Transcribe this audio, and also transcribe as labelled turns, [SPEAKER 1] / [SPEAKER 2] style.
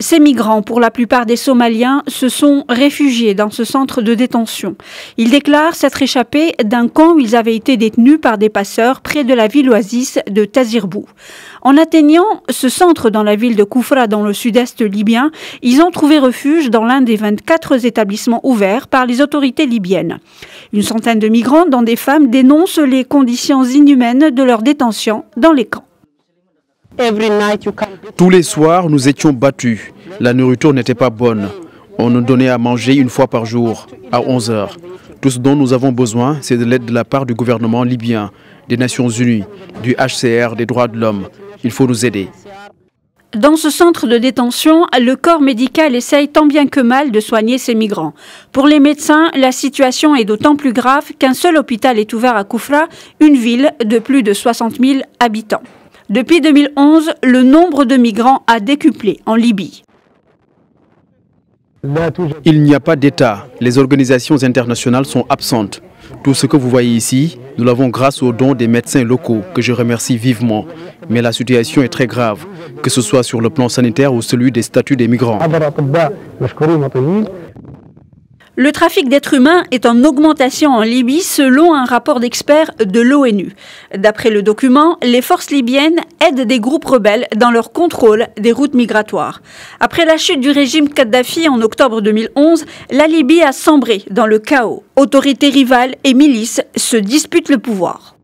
[SPEAKER 1] Ces migrants, pour la plupart des Somaliens, se sont réfugiés dans ce centre de détention. Ils déclarent s'être échappés d'un camp où ils avaient été détenus par des passeurs près de la ville oasis de Tazirbou. En atteignant ce centre dans la ville de Koufra, dans le sud-est libyen, ils ont trouvé refuge dans l'un des 24 établissements ouverts par les autorités libyennes. Une centaine de migrants, dont des femmes, dénoncent les conditions inhumaines de leur détention dans les camps.
[SPEAKER 2] Tous les soirs, nous étions battus. La nourriture n'était pas bonne. On nous donnait à manger une fois par jour, à 11 heures. Tout ce dont nous avons besoin, c'est de l'aide de la part du gouvernement libyen, des Nations Unies, du HCR, des droits de l'homme. Il faut nous aider.
[SPEAKER 1] Dans ce centre de détention, le corps médical essaye tant bien que mal de soigner ces migrants. Pour les médecins, la situation est d'autant plus grave qu'un seul hôpital est ouvert à Koufra, une ville de plus de 60 000 habitants. Depuis 2011, le nombre de migrants a décuplé en Libye.
[SPEAKER 2] Il n'y a pas d'État. Les organisations internationales sont absentes. Tout ce que vous voyez ici, nous l'avons grâce aux dons des médecins locaux, que je remercie vivement. Mais la situation est très grave, que ce soit sur le plan sanitaire ou celui des statuts des migrants.
[SPEAKER 1] Le trafic d'êtres humains est en augmentation en Libye selon un rapport d'experts de l'ONU. D'après le document, les forces libyennes aident des groupes rebelles dans leur contrôle des routes migratoires. Après la chute du régime Kadhafi en octobre 2011, la Libye a sombré dans le chaos. Autorités rivales et milices se disputent le pouvoir.